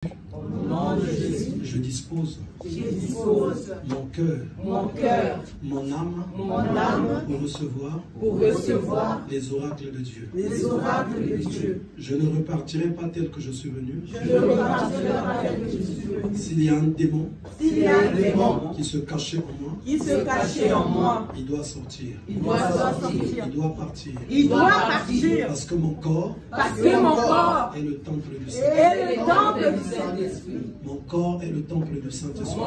Je dispose mon cœur, mon âme pour recevoir les oracles de Dieu. Je ne repartirai pas tel que je suis venu. S'il y a un démon qui se cachait en moi, il doit sortir. Il doit partir. Parce que mon corps est le temple du Saint-Esprit. Mon corps est le temple du Saint-Esprit.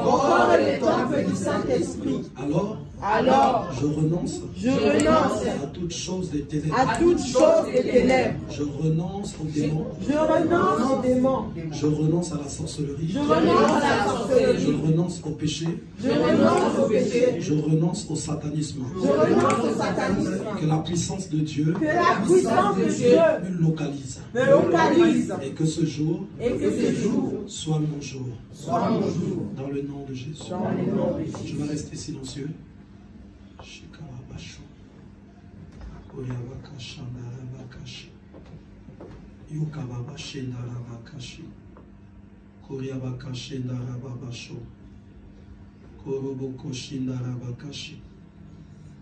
Alors, je renonce à toute chose des ténèbres. Je renonce aux démons. Je renonce à la sorcellerie. Je renonce au péché. Je renonce au satanisme. Que la puissance de Dieu me localise. Et que ce jour soit mon jour. Dans le nom de Jésus. Je vais rester silencieux.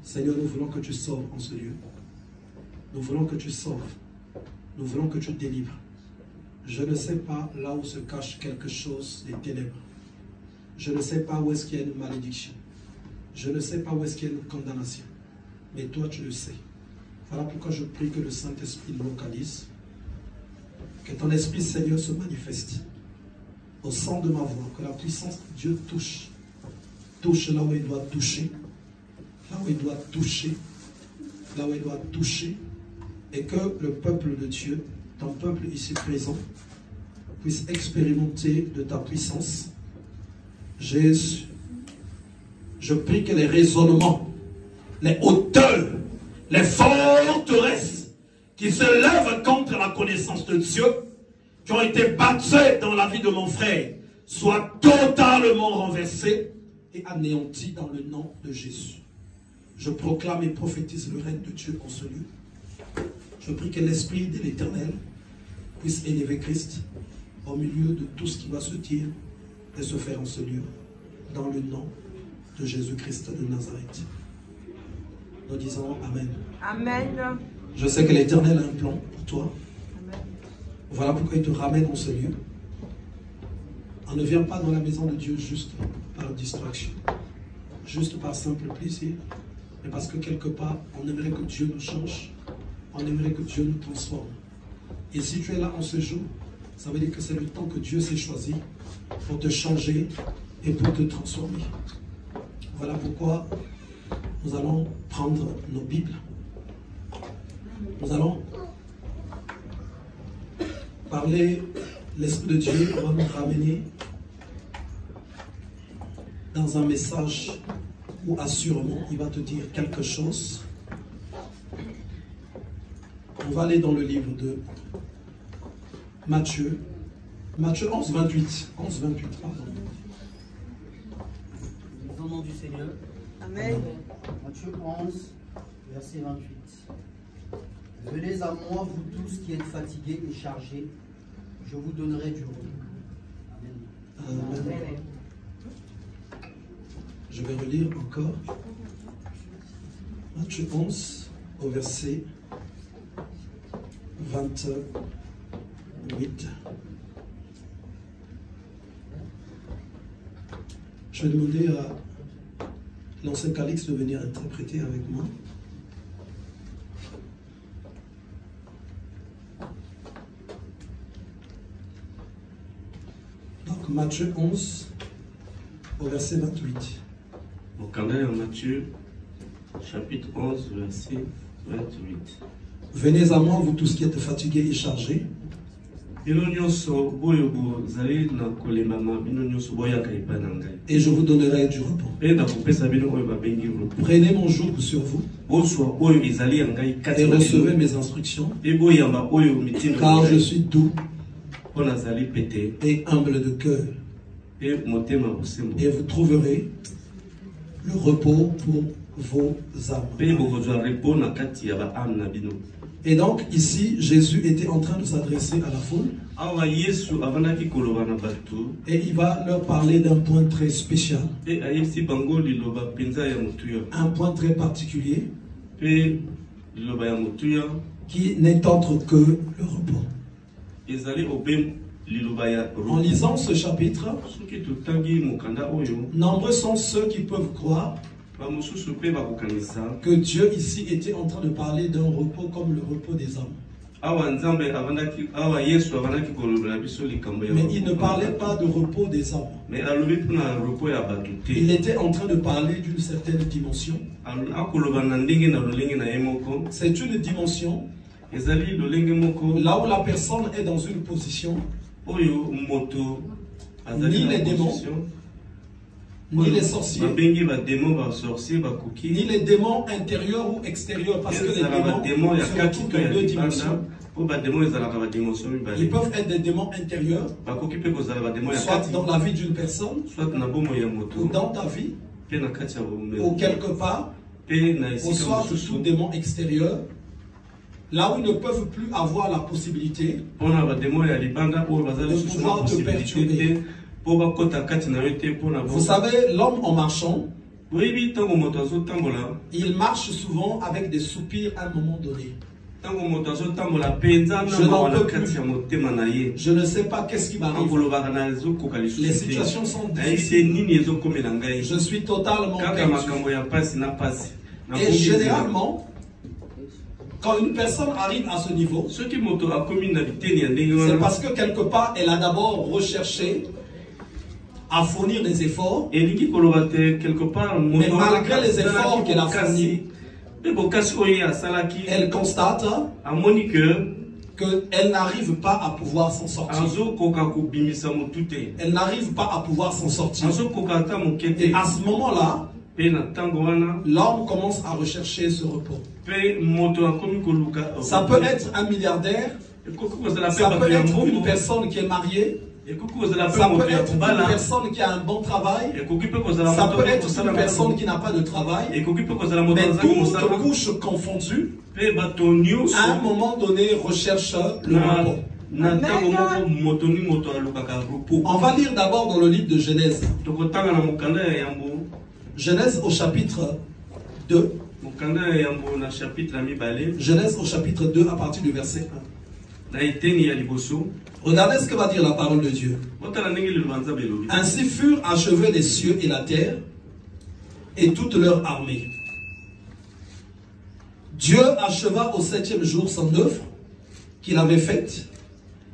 Seigneur, nous voulons que tu sauves en ce lieu. Nous voulons que tu sauves. Nous voulons que tu délivres. Je ne sais pas là où se cache quelque chose des ténèbres. Je ne sais pas où est-ce qu'il y a une malédiction. Je ne sais pas où est-ce qu'il y a une condamnation. Mais toi, tu le sais. Voilà pourquoi je prie que le Saint-Esprit le localise. Que ton Esprit, Seigneur, se manifeste. Au son de ma voix, que la puissance de Dieu touche. Touche là où il doit toucher. Là où il doit toucher. Là où il doit toucher. Et que le peuple de Dieu, ton peuple ici présent, puisse expérimenter de ta puissance. Jésus, je prie que les raisonnements, les hauteurs, les forteresses qui se lèvent contre la connaissance de Dieu, qui ont été battues dans la vie de mon frère, soient totalement renversées et anéanties dans le nom de Jésus. Je proclame et prophétise le règne de Dieu en ce lieu. Je prie que l'Esprit de l'Éternel puisse élever Christ au milieu de tout ce qui va se dire et se faire en ce lieu, dans le nom de Jésus-Christ de Nazareth. Nous disons Amen. Amen. Je sais que l'Éternel a un plan pour toi. Amen. Voilà pourquoi il te ramène en ce lieu. On ne vient pas dans la maison de Dieu juste par distraction, juste par simple plaisir, mais parce que quelque part, on aimerait que Dieu nous change, on aimerait que Dieu nous transforme. Et si tu es là en ce jour, ça veut dire que c'est le temps que Dieu s'est choisi pour te changer et pour te transformer. Voilà pourquoi nous allons prendre nos Bibles. Nous allons parler, l'Esprit de Dieu va nous ramener dans un message où assurément il va te dire quelque chose. On va aller dans le livre de Matthieu. Matthieu 11, 28. 11, 28, pardon. Au nom du Seigneur. Amen. Matthieu 11, verset 28. Venez à moi, vous tous qui êtes fatigués et chargés, je vous donnerai du repos. Amen. Amen. Je vais relire encore. Matthieu 11, au verset 28. Je vais demander à l'ancien Calix de venir interpréter avec moi. Donc Matthieu 11, au verset 28. Au canal en Matthieu, chapitre 11, verset 28. Venez à moi, vous tous qui êtes fatigués et chargés. Et je vous donnerai du repos. Prenez mon joug sur vous et recevez mes instructions, car je suis doux et humble de cœur. Et vous trouverez le repos pour vos âmes. Et donc ici, Jésus était en train de s'adresser à la foule. awa Yesu avandaki koloba na batu et il va leur parler d'un point très spécial, pe ayebisi bango liloba penza ya motuya un point très particulier pe liloba ya motuya qui n'est autre que le repos. ezali obe liloba ya En lisant ce chapitre, soki totangi mokanda oyo nombreux sont ceux qui peuvent croire bamosusu pe bakokanisa que Dieu ici était en train de parler d'un repos comme le repos des hommes. awa nzambe avandaki awa Yesu avandaki kolobela biso likambo ya Mais il ne parlait pas de repos des hommes. mais alobi mpona repos ya bato te Il était en train de parler d'une certaine dimension. akoloba na ndenge na lolenge na ye moko C'est une dimension ezali lolenge moko là où la personne est dans une position, oyo moto azali Ni na les démons, position ni les sorciers, babengi badémon basorcier bakoki ni les démons intérieurs ou extérieurs, parce que les ezala badémon démons ya se kati retrouvent to ya dans deux libanda dimensions. po badémon ezalaka badimension Ils mibale peuvent être des démons intérieurs, bakoki mpe kozala badémon ya soit kati dans la vie d'une personne, soit na bomoi ya ou moto dans ta vie, mpe na kati ya ou bomoi quelque part, mpe na ou esika soit mosusu tout démon extérieur, là où ils ne peuvent plus avoir la possibilité mpona badémon ya libanda oyo baza de lisusu na pouvoir te posibilité perturber. te mpo bakota kati na yo te mpona Vous savez, l'homme en marchant, oyebi ntango moto azotambola il marche souvent avec des soupirs à un moment donné. ntango moto azotambola mpenza Je n'en na na peux kati plus. ya motema na ye Je ne sais pas qu'est-ce qui m'arrive. akolobaka na ezokoka Les lisusu situations sont te nayebi te difficiles. nini ezokomela ngai Je suis totalement kaka perdu. makambo ya mpasi na mpasi Et généralement, quand une personne arrive à ce niveau, soki moto akomi na biteni ya ndenge c'est wana parce que quelque part, elle a d'abord recherché à fournir des efforts, elingi koloba te quelque part mais malgré les efforts qu'elle a fournis, mpe bokasi oyo ye asalaki elle constate amoni ke qu'elle n'arrive pas à pouvoir s'en sortir. azokoka kobimisa motu te Elle n'arrive pas à pouvoir s'en sortir. azokoka ata moke te Et à ce moment-là, mpe na ntango wana l'homme commence à rechercher ce repos. mpe moto akomi koluka Ça peut être un milliardaire, ekoki kozala mpe ça bato peut ya être une mbongo personne qui est mariée, ekoki kozala mpe ça peut moto ya être une kobala personne qui a un bon travail, ekoki mpe kozala ça moto peut oyo être kosala une personne qui n'a pas de travail, ekoki mpe kozala moto mais azali mosala toutes couches confondues, mpe bato nyonso à un moment donné, recherchent le na repos. na ntango moko moto ni moto alukaka repos On va lire d'abord dans le livre de Genèse. tokotanga na mokanda ya yambo Genèse au chapitre 2. mokanda ya yambo na chapitre ya mibale Genèse au chapitre 2 à partir du verset 1. na eteni ya liboso Regardez ce que va dire la parole de Dieu. otala ndenge liloba nzambe elobi Ainsi furent achevés les cieux et la terre et toute leur armée. Dieu acheva au 7e jour son œuvre qu'il avait faite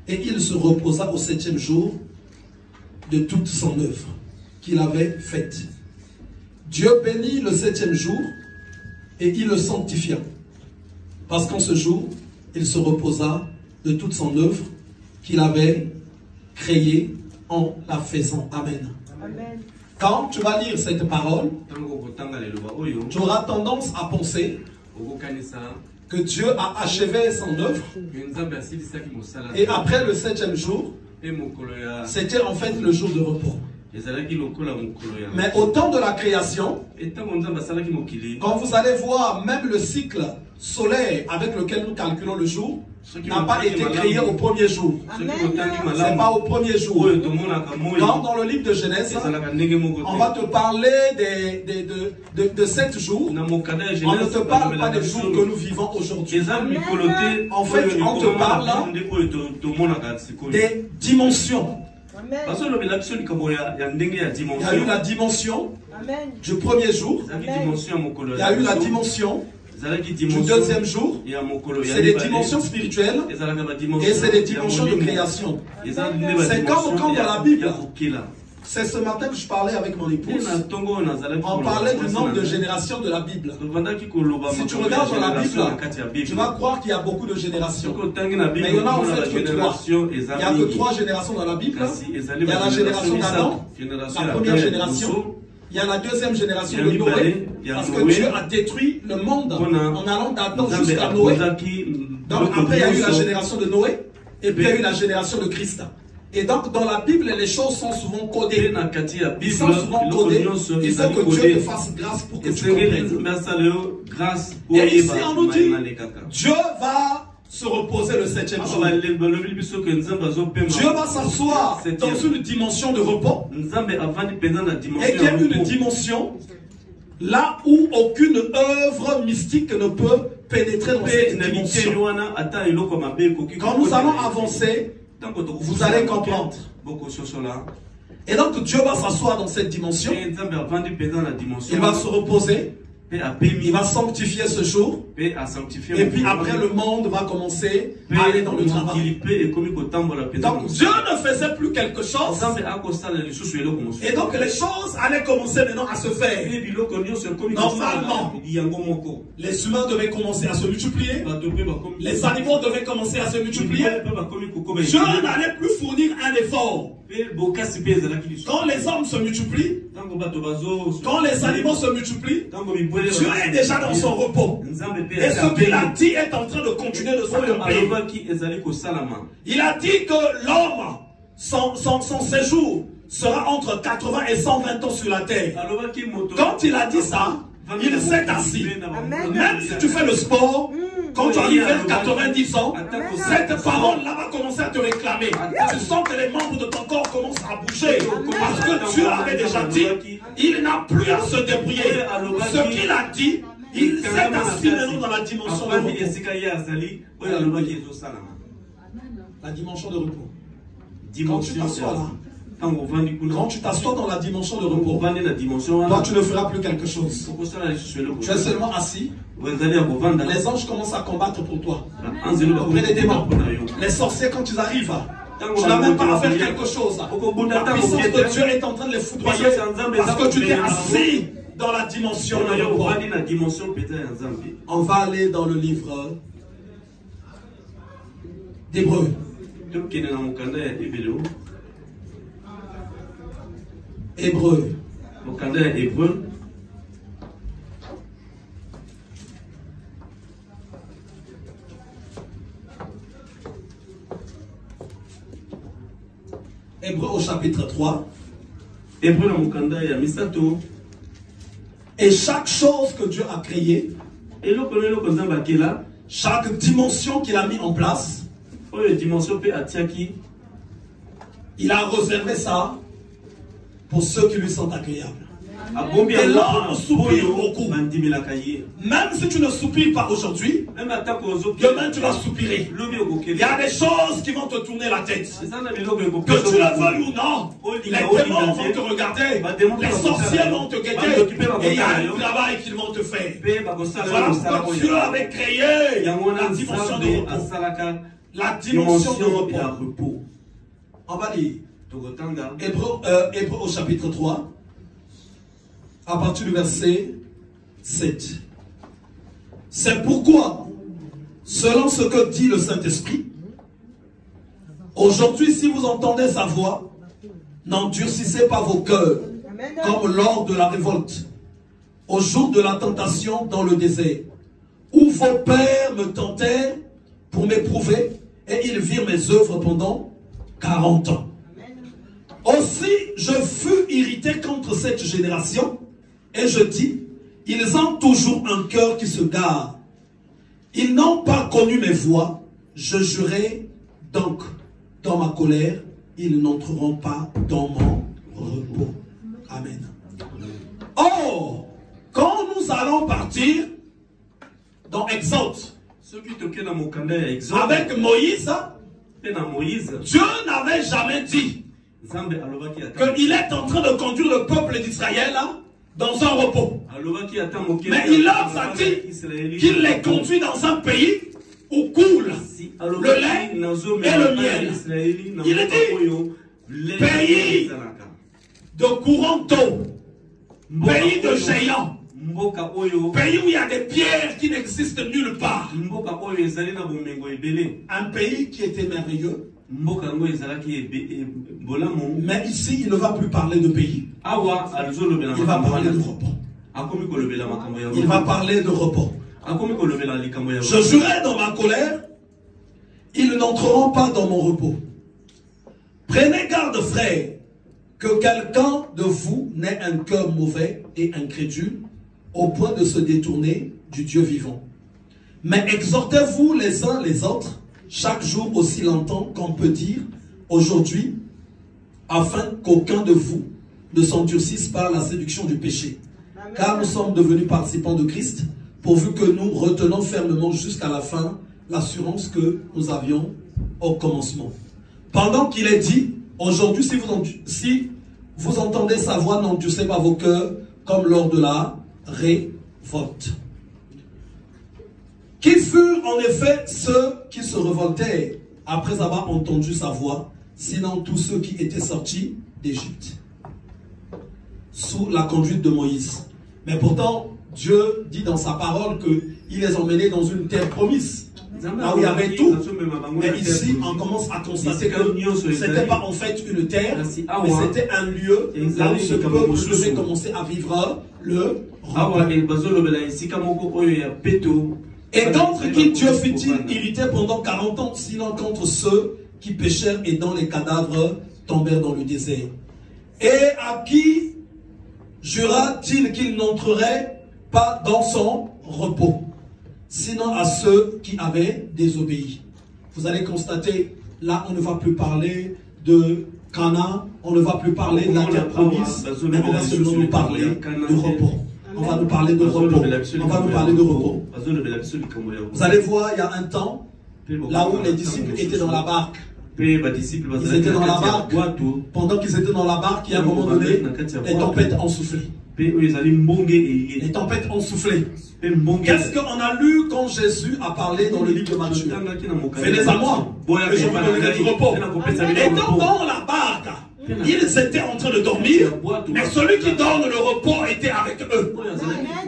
et il se reposa au 7e jour de toute son œuvre qu'il avait faite. Dieu bénit le 7e jour et il le sanctifia parce qu'en ce jour, il se reposa de toute son œuvre qu'il avait créée en la faisant. Amen. Amen. Quand tu vas lire cette parole, ntango okotanga liloba oyo tu auras tendance à penser okokanisa que Dieu a achevé son œuvre ke nzambe asilisaki mosala et après le 7e jour, mpe mokolo ya c'était en fait le jour de repos. ezalaki lokola mokolo ya Mais au temps de la création, et ntango nzambe asalaki mokili quand vous allez voir même le cycle solaire avec lequel nous calculons le jour, n'a pas été créé au premier jour. soki otangi C'est malamu pas au premier jour. oyo tomonaka moi Quand dans le livre de Genèse, ezalaka ndenge moko on va te te parler de 7 jours. na mokanda ya On ne Genèse te parle pas balobelaka des jours solo. que nous vivons aujourd'hui. eza mikolo te En fait, oyo on te ekomama parle na là ndenge oyo tomonaka sikoyo Des dimensions. Amen. bazolobela biso likambo ya ndenge ya Il y a eu la dimension dimension Amen. du premier jour. ezalaki dimension ya mokolo Il y a eu la liboso. dimension ezalaki du dimension deuxième jour. ya mokolo ya C'est des mibale. dimensions spirituelles ezalaka badimension et c'est des ya dimensions de molimo. création. eza nde C'est badimension comme quand ya- dans la Bible, ya kokela c'est ce matin que je parlais avec mon épouse. Nde na ntongo oyo nazalaki On koloba parlait du mwasi nombre na de ngai. générations de la Bible. tobandaki koloba Si tu makambo ya regardes dans la génération Bible, na kati ya tu Bible. vas croire qu'il y a beaucoup de générations. soki otangi na Mais bible il y en a en omona fait que trois. bagénération Il eza n'y a que mingi 3 générations dans la Bible. kasi ezali Il y a la génération misato. d'Adam, Génération la ya première Adam ya génération. liboso. Il y a la deuxième génération Il y a de Mibale, Noé. il y a Parce que Noé. Dieu a détruit le monde en allant d'Adam Nzambe jusqu'à Noé. akozaki Donc biloko après, il y a eu la nyonso. génération de Noé. Et puis il y a eu la génération de Christ. Et donc dans la Bible, les choses sont souvent Pe codées. na kati ya Ils bible sont souvent biloko codés. nyonso Il faut ezali que Dieu te codé fasse grâce pour que tu esengeli comprennes. nzambe asala yo grâce Et ici, oyeba on nous dit, mayema lekaka Dieu va se reposer le 7e jour. Dieu Dieu va s'asseoir dans une dimension de repos. Et qu'il y a une dimension là où aucune œuvre mystique ne peut pénétrer dans cette dimension. Quand nous allons avancer, vous allez comprendre. Et donc Dieu va s'asseoir dans cette dimension. Il va se reposer. Il va sanctifier ce jour. Et puis après le monde va commencer à aller dans le travail. Donc Dieu ne faisait plus quelque chose. Et donc les choses allaient commencer maintenant à se faire. Normalement, les humains devaient commencer à se multiplier. Les animaux devaient commencer à se multiplier. Dieu n'allait plus fournir un effort. Quand les hommes se multiplient, quand les animaux se multiplient, Dieu est déjà dans son repos. Et ce qu'il a dit est en train de continuer de se remplir. Il a dit que l'homme, son séjour sera entre 80 et 120 ans sur la terre. Quand il a dit ça, il s'est assis. Même si tu fais le sport, quand tu arrives à 90 ans, cette parole-là va commencer à te réclamer. Tu sens que les membres de ton corps commencent à bouger. Parce que Dieu avait déjà dit, il n'a plus à se débrouiller. Ce qu'il a dit, il s'est assis maintenant dans la dimension de repos. La dimension de repos. Quand tu t'assois là, quand tu t'assois dans la dimension de repos, toi tu ne feras plus quelque chose. Tu es seulement assis. Les anges commencent à combattre pour toi. Auprès des démons. Les sorciers, quand ils arrivent, tu n'as même pas à faire quelque chose. La puissance de Dieu est en train de les foudroyer parce que tu t'es assis dans la dimension de repos. On va aller dans le livre d'Hébreux. Hébreux. Hébreux au chapitre 3. Et chaque chose que Dieu a créée, chaque dimension qu'il a mis en place, il a réservé ça pour ceux qui lui sont agréables. Et l'homme soupire beaucoup. Même si tu ne soupires pas aujourd'hui, demain tu vas soupirer. Il y a des choses qui vont te tourner la tête. Que tu le veuilles ou non, les démons vont te regarder, les sorciers vont te guetter, et il y a un travail qu'ils vont te faire. Voilà pourquoi Dieu avait créé la dimension de repos. La dimension de repos. On va lire Hébreux au chapitre 3. À partir du verset 7. C'est pourquoi, selon ce que dit le Saint-Esprit, aujourd'hui, si vous entendez sa voix, n'endurcissez pas vos cœurs, comme lors de la révolte, au jour de la tentation dans le désert, où vos pères me tentèrent pour m'éprouver, et ils virent mes œuvres pendant 40 ans. Aussi, je fus irrité contre cette génération, et je dis, ils ont toujours un cœur qui se gare. Ils n'ont pas connu mes voies. Je jurai donc dans ma colère, ils n'entreront pas dans mon repos. Amen. Oh, quand nous allons partir dans Exode, avec Moïse, Dieu n'avait jamais dit qu'il est en train de conduire le peuple d'Israël dans un repos. Mais il leur a dit qu'il les conduit dans un pays où coule le lait et le miel. Il dit pays de courant d'eau, pays de géants, pays où il y a des pierres qui n'existent nulle part. Un pays qui était merveilleux. Mais ici, il ne va plus parler de pays. Il va parler de repos. Il va parler de repos. Je jurai dans ma colère, ils n'entreront pas dans mon repos. Prenez garde, frères, que quelqu'un de vous n'ait un cœur mauvais et incrédule, au point de se détourner du Dieu vivant. Mais exhortez-vous les uns les autres, chaque jour aussi longtemps qu'on peut dire aujourd'hui, afin qu'aucun de vous ne s'endurcisse par la séduction du péché. Amen. Car nous sommes devenus participants de Christ, pourvu que nous retenons fermement jusqu'à la fin l'assurance que nous avions au commencement. Pendant qu'il est dit, aujourd'hui, si vous entendez sa voix, n'endurcez pas vos cœurs comme lors de la révolte. Qui furent en effet ceux qui se révoltèrent après avoir entendu sa voix, sinon tous ceux qui étaient sortis d'Égypte, sous la conduite de Moïse. Mais pourtant, Dieu dit dans sa parole qu'il les emmenait dans une terre promise. Là où il y avait tout. Mais ici, on commence à constater que ce n'était pas en fait une terre, mais c'était un lieu là où ce peuple devait commencer à vivre le repos. Et contre qui Dieu fut-il irrité pendant 40 ans, sinon contre ceux qui péchèrent et dont les cadavres tombèrent dans le désert? Et à qui jura-t-il qu'il n'entrerait pas dans son repos, sinon à ceux qui avaient désobéi? Vous allez constater, là on ne va plus parler de Canaan, on ne va plus parler de la terre promise, mais on va seulement nous parler de repos. On va nous parler de repos. On va nous parler de repos. Vous allez voir, il y a un temps, là où les disciples étaient dans la barque. Ils étaient dans la barque. Pendant qu'ils étaient dans la barque, il y a un moment donné, les tempêtes ont soufflé. Les tempêtes ont soufflé. Qu'est-ce qu'on a lu quand Jésus a parlé dans le livre de Matthieu? Venez à moi, et je vous donnerai du repos. Étant dans la barque, ils étaient en train de dormir, mais celui qui donne le repos était avec eux.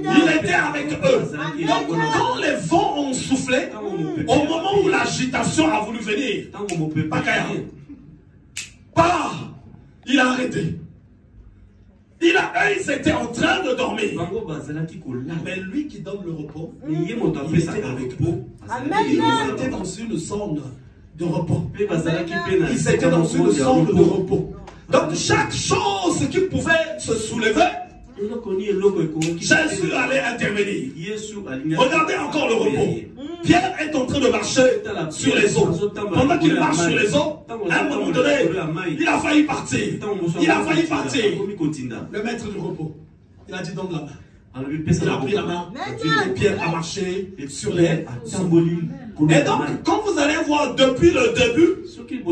Il était avec eux. Donc, quand les vents ont soufflé, au moment où l'agitation a voulu venir, il a arrêté. Ils étaient en train de dormir. Mais lui qui donne le repos, il était avec eux. Ils étaient dans une zone de repos. Ils étaient dans une zone de repos. Donc chaque chose qui pouvait se soulever, Jésus allait intervenir. Regardez encore le repos. Pierre est en train de marcher sur les eaux. Pendant qu'il marche sur les eaux, à un moment donné, il a failli partir. Il a failli partir. Le maître du repos, il a dit donne la main. Il a pris la main et Pierre a marché sur les eaux. Et donc, quand vous allez voir depuis le début,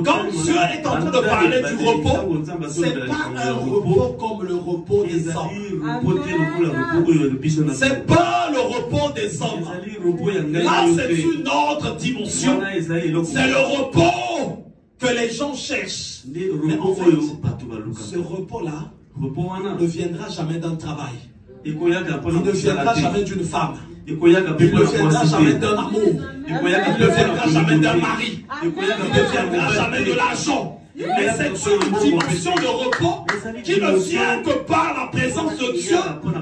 quand Dieu est en train de parler du repos, ce n'est pas un repos comme le repos des hommes. C'est pas le repos des hommes. Là, c'est une autre dimension. C'est le repos que les gens cherchent. Mais en fait, ce repos-là ne viendra jamais d'un travail. Il ne viendra jamais d'une femme. Il ne viendra jamais d'un amour. Il ne viendra jamais d'un mari. Il ne viendra jamais de l'argent. Mais c'est une dimension de repos qui ne vient que par la présence de Dieu,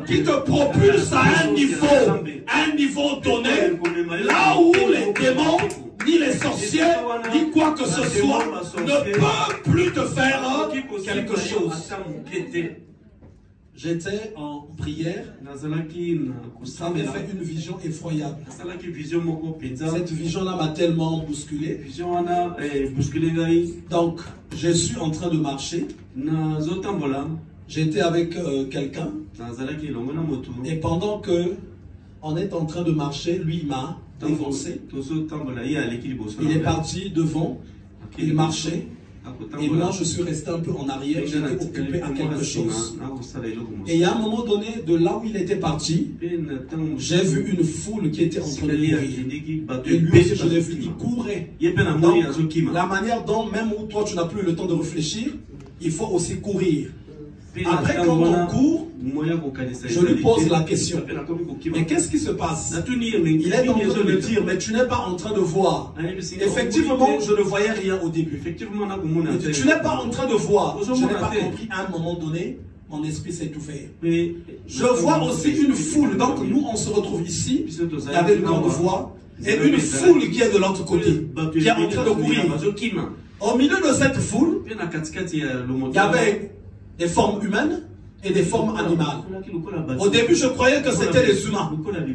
qui te propulse à un niveau donné, là où les démons, ni les sorciers, ni quoi que ce soit, ne peuvent plus te faire quelque chose. J'étais en prière, ça m'a fait une vision effroyable. Cette vision-là m'a tellement bousculé. Donc, je suis en train de marcher. J'étais avec quelqu'un. Et pendant que on est en train de marcher, lui il m'a défoncé. Il est parti devant, il marchait. Et moi, je suis resté un peu en arrière, j'étais occupé à quelque chose. Et à un moment donné, de là où il était parti, j'ai vu une foule qui était en train de courir. Et lui, je l'ai vu, il courait. Donc, la manière dont, même où toi, tu n'as plus le temps de réfléchir, il faut aussi courir. Après, quand on court, je lui pose la question. Mais qu'est-ce qui se passe? Il est en train de me dire, mais tu n'es pas en train de voir. Effectivement, je ne voyais rien au début. Tu n'es pas en train de voir. Je n'ai pas compris à un moment donné. Mon esprit s'est ouvert. Je vois aussi une foule. Donc nous, on se retrouve ici. Il y avait une grande voix. Et une foule qui est de l'autre côté. Qui est en train de courir. Au milieu de cette foule, il y avait des formes humaines et des formes animales. Au début, je croyais que c'était les humains.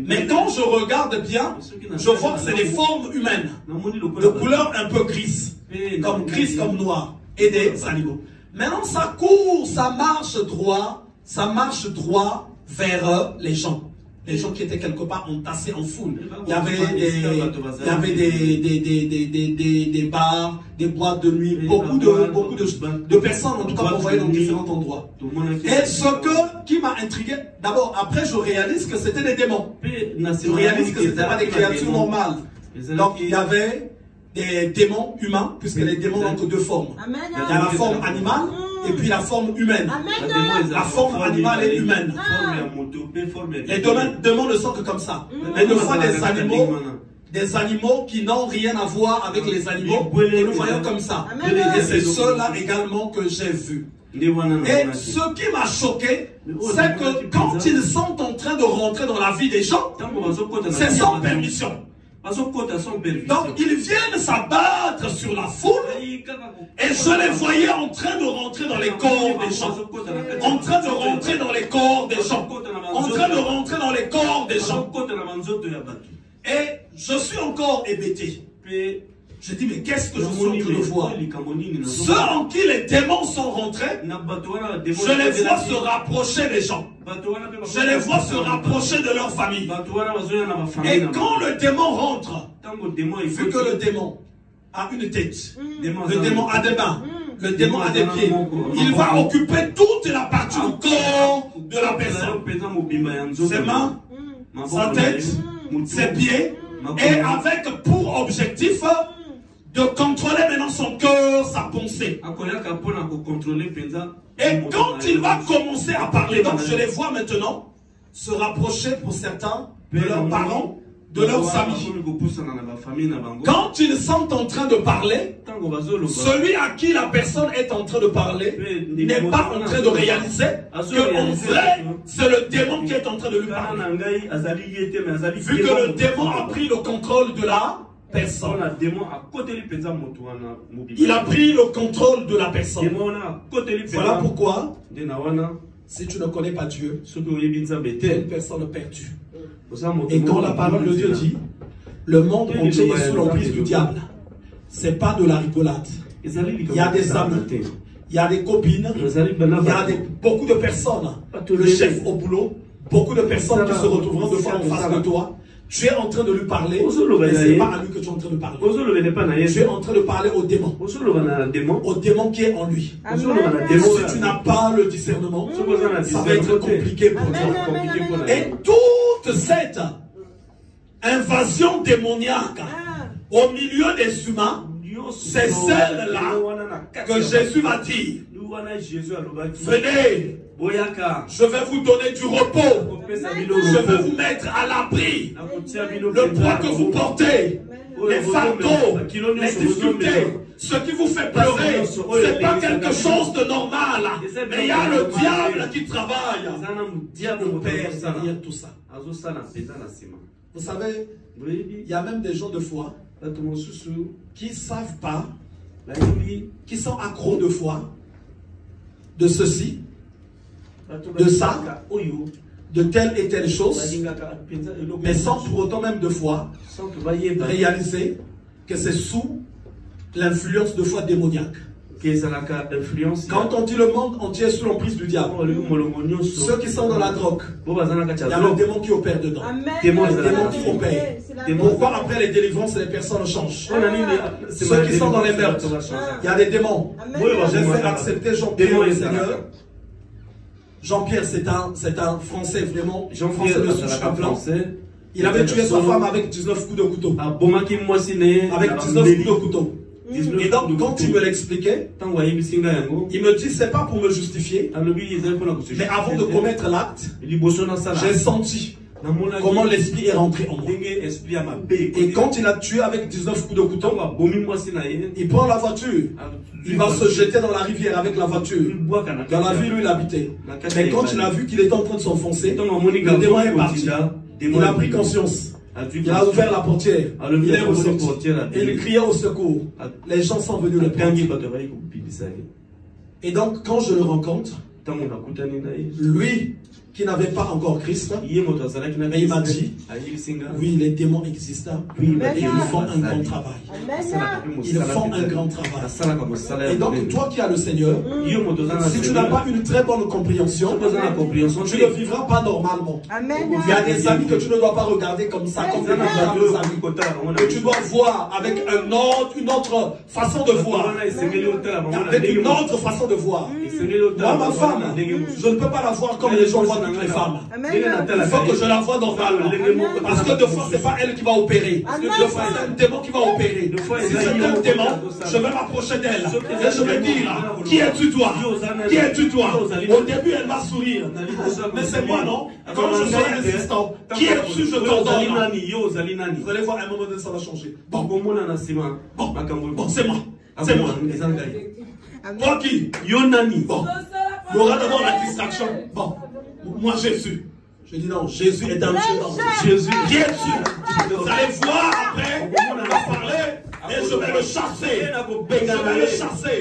Mais quand je regarde bien, je vois que c'est des formes humaines, de couleur un peu grise, comme noir, et des animaux. Maintenant, ça court, ça marche droit vers les gens. Les gens qui étaient quelque part entassés en foule. Il y avait des bars, des boîtes de nuit, beaucoup de personnes en tout cas qu'on voyait dans différents endroits. Et ce qui m'a intrigué, d'abord, après je réalise que c'était des démons. Je réalise que ce n'étaient pas des créatures normales. Donc il y avait des démons humains, puisque les démons n'ont que deux formes. Il y a la forme animale et puis la forme humaine. La forme animale et humaine. Les démons ne sont que comme ça. Mais une fois des animaux qui n'ont rien à voir avec les animaux, et nous voyons comme ça. Et c'est ceux-là également que j'ai vus. Et ce qui m'a choqué, c'est que quand ils sont en train de rentrer dans la vie des gens, c'est sans permission. Donc ils viennent s'abattre sur la foule et je les voyais en train de rentrer dans les corps des gens. En train de rentrer dans les corps des gens. En train de rentrer dans les corps des gens. Et je suis encore hébété. Je dis, mais qu'est-ce que je suis en train de voir? Ceux en qui les démons sont rentrés, je les vois se rapprocher des gens. Je les vois se rapprocher de leur famille. Et quand le démon rentre, vu que le démon a une tête, le démon a des mains, le démon a des pieds, il va occuper toute la partie du corps de la personne. Ses mains, sa tête, ses pieds, et avec pour objectif de contrôler maintenant son cœur, sa pensée. Et quand il va commencer à parler, donc je les vois maintenant se rapprocher pour certains de leurs parents, de leurs amis. Quand ils sont en train de parler, celui à qui la personne est en train de parler n'est pas en train de réaliser que en vrai, c'est le démon qui est en train de lui parler. Vu que le démon a pris le contrôle de la personne. Il a pris le contrôle de la personne. Voilà pourquoi, si tu ne connais pas Dieu, tu es une personne perdue. Et quand la parole de Dieu dit, le monde entier est sous l'emprise du diable, c'est pas de la rigolade. Il y a des amis, il y a des copines, il y a beaucoup de personnes, le chef au boulot, beaucoup de personnes qui se retrouveront de fois en face de toi. Tu es en train de lui parler, mais ce n'est pas à lui que tu es en train de parler. Tu es en train de parler au démon. Au démon qui est en lui. Si tu n'as pas le discernement, ça va être compliqué pour toi. Et toute cette invasion démoniaque au milieu des humains, c'est celle-là que Jésus va dire. Venez, je vais vous donner du repos. Je vais vous mettre à l'abri. Le poids que vous portez, les fardeaux, les difficultés, ce qui vous fait pleurer, ce n'est pas quelque chose de normal. Mais il y a le diable qui travaille. Le Père derrière tout ça. Vous savez, il y a même des gens de foi qui ne savent pas, qui sont accros de foi, de ceci, de ça, de telle et telle chose, mais sans pour autant même de foi réaliser que c'est sous l'influence de foi démoniaque. Quand on dit le monde entier est sous l'emprise du diable, ceux qui sont dans la drogue, il y a le démon qui opère dedans. Le démon qui opère. Pourquoi après les délivrances, les personnes changent? Ceux qui sont dans les meurtres, il y a des démons. J'ai fait accepter Jean-Pierre au Seigneur. Jean-Pierre, c'est un Français vraiment, Français de souche à blanc. Il avait tué sa femme avec 19 coups de couteau. Avec 19 coups de couteau. Et donc, quand il me l'expliquait, il me dit, c'est pas pour me justifier, mais avant de commettre l'acte, j'ai senti comment l'esprit est rentré en moi. Et quand il a tué avec 19 coups de couteau, il prend la voiture, il va se jeter dans la rivière avec la voiture. Dans la ville où il habitait. Mais quand il a vu qu'il était en train de s'enfoncer, le démon est parti. Il a pris conscience. Il a ouvert la portière. Il est ressorti. Et il criait au secours. Les gens sont venus le prendre. Et donc, quand je le rencontre, Lui qui n'avait pas encore Christ, mais il m'a dit, oui, les démons existent, et ils font un grand travail. Ils font un grand travail. Et donc, toi qui as le Seigneur, si tu n'as pas une très bonne compréhension, tu ne vivras pas normalement. Il y a des amis que tu ne dois pas regarder comme ça, comme des amis, que tu dois voir avec une autre façon de voir. Avec une autre façon de voir. Moi, ma femme, je ne peux pas la voir comme les gens voient toutes les femmes. Il faut que je la vois normalement. Parce que deux fois, ce n'est pas elle qui va opérer. Deux fois, c'est un démon qui va opérer. Si c'est un démon, je vais m'approcher d'elle. Et je vais dire, qui es-tu toi? Qui es-tu toi? Au début, elle va sourire. Mais c'est moi, non? Quand je serai insistant, qui es-tu? Je t'ordonne. Vous allez voir, à un moment donné, ça va changer. Bon, c'est moi. C'est moi. Toi qui? Yonani. Bon. Il y aura d'abord la distraction. Bon. Moi, Jésus. Je dis non, Jésus est un Dieu. Jésus. Qui es-tu? Vous allez voir après, on va parler et je vais le chasser. Je vais le chasser.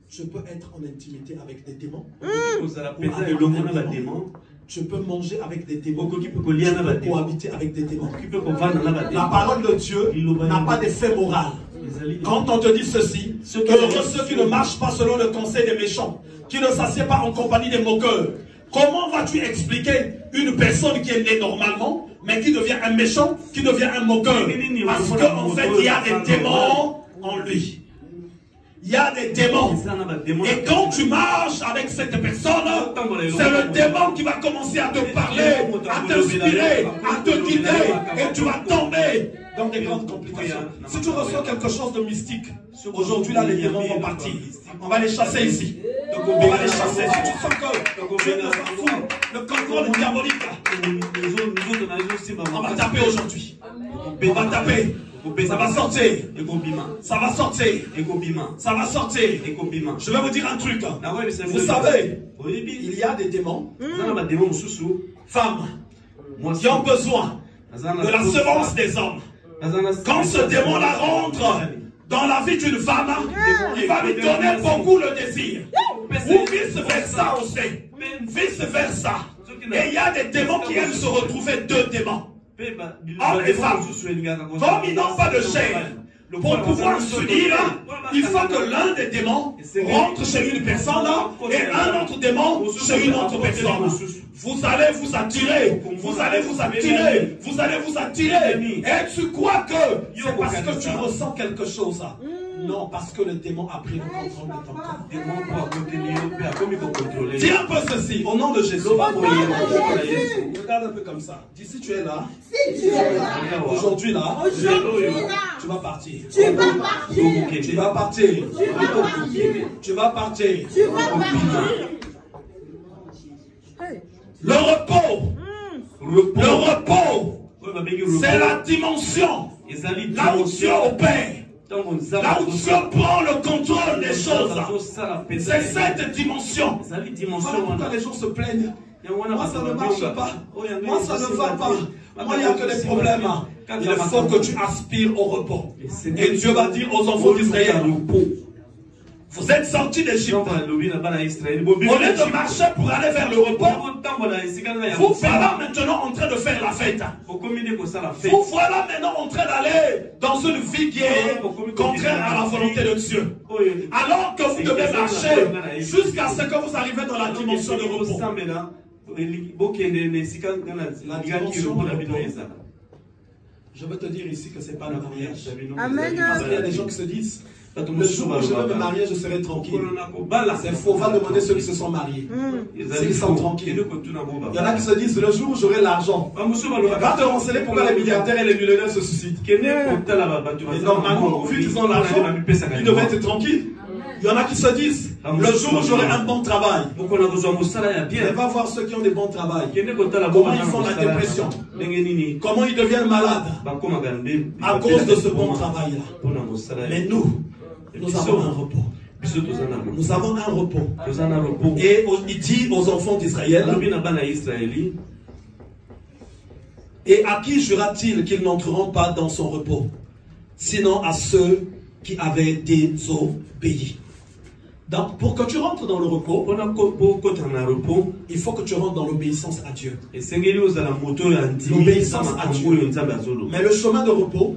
Je peux être en intimité avec des démons. Je peux manger avec des démons. Je peux cohabiter avec des démons. La parole de Dieu n'a pas d'effet moral. Quand on te dit ceci, heureux ceux qui ne marchent pas selon le conseil des méchants, qui ne s'assiedent pas en compagnie des moqueurs. Comment vas-tu expliquer une personne qui est née normalement, mais qui devient un méchant, qui devient un moqueur? Parce qu'en fait, il y a des démons en lui. Il y a des démons. Et quand tu marches avec cette personne, c'est le démon qui va commencer à te parler, à t'inspirer, à te guider, et tu vas tomber dans des grandes complications. Si tu reçois quelque chose de mystique, aujourd'hui là les démons vont partir. On va les chasser ici. On va les chasser. Si tu sens que tu ne fous le contrôle diabolique, on va taper aujourd'hui. On va taper. Ça va sortir. Ça va sortir. Ça va sortir. Je vais vous dire un truc. Vous savez, il y a des démons, femmes, qui ont besoin de la semence des hommes. Quand ce démon-là rentre dans la vie d'une femme, il va lui donner beaucoup le désir. Ou vice-versa aussi. Vice-versa. Et il y a des démons qui aiment se retrouver deux démons. Hommes et femmes, comme ils n'ont pas de chair, pour pouvoir s'unir, il faut que l'un des démons rentre chez une personne et un autre démon chez une autre personne. Vous allez vous attirer, vous allez vous attirer, vous allez vous attirer. Et tu crois que c'est parce que tu ressens quelque chose. Non, parce que le démon a pris le contrôle de ton corps. Dis un peu ceci, au nom de Jésus. Regarde un peu comme ça. Dis si tu es là. Aujourd'hui là. Tu vas partir. Tu vas partir. Tu vas partir. Le repos. Le repos. C'est la dimension. Là où Dieu opère. Là où Dieu prend le contrôle des choses, c'est cette dimension. Voilà pourquoi les gens se plaignent. Moi ça ne marche pas. Moi ça ne va pas. Moi il n'y a que des problèmes. Il faut que tu aspires au repos. Et Dieu va dire aux enfants d'Israël, vous êtes sortis d'Égypte. Au lieu de marcher pour aller vers le repos, vous voilà maintenant en train de faire la fête. Vous voilà maintenant en train d'aller dans une vie qui est contraire à la volonté de Dieu. Alors que vous devez marcher jusqu'à ce que vous arrivez dans la dimension de repos. La dimension de repos. Je veux te dire ici que ce n'est pas le mariage. Amen. Parce qu'il y a des gens qui se disent, le jour où je vais me marier, je serai tranquille. C'est faux. Va demander ceux qui se sont mariés. S'ils sont tranquilles. Il y en a qui se disent, le jour où j'aurai l'argent, va te renseigner pourquoi les milliardaires et les millionnaires se suicident. Et normalement, vu qu'ils ont l'argent, ils devraient être tranquilles. Il y en a qui se disent, le jour où j'aurai un bon travail. Mais va voir ceux qui ont des bons travails. Comment ils font la dépression. Comment ils deviennent malades. À cause de ce bon travail-là. Mais nous avons un repos. Nous avons un repos. Et il dit aux enfants d'Israël, et à qui jura-t-il qu'ils n'entreront pas dans son repos? Sinon à ceux qui avaient désobéi. Pour que tu rentres dans le repos, il faut que tu rentres dans l'obéissance à Dieu. L'obéissance à Dieu. Mais le chemin de repos,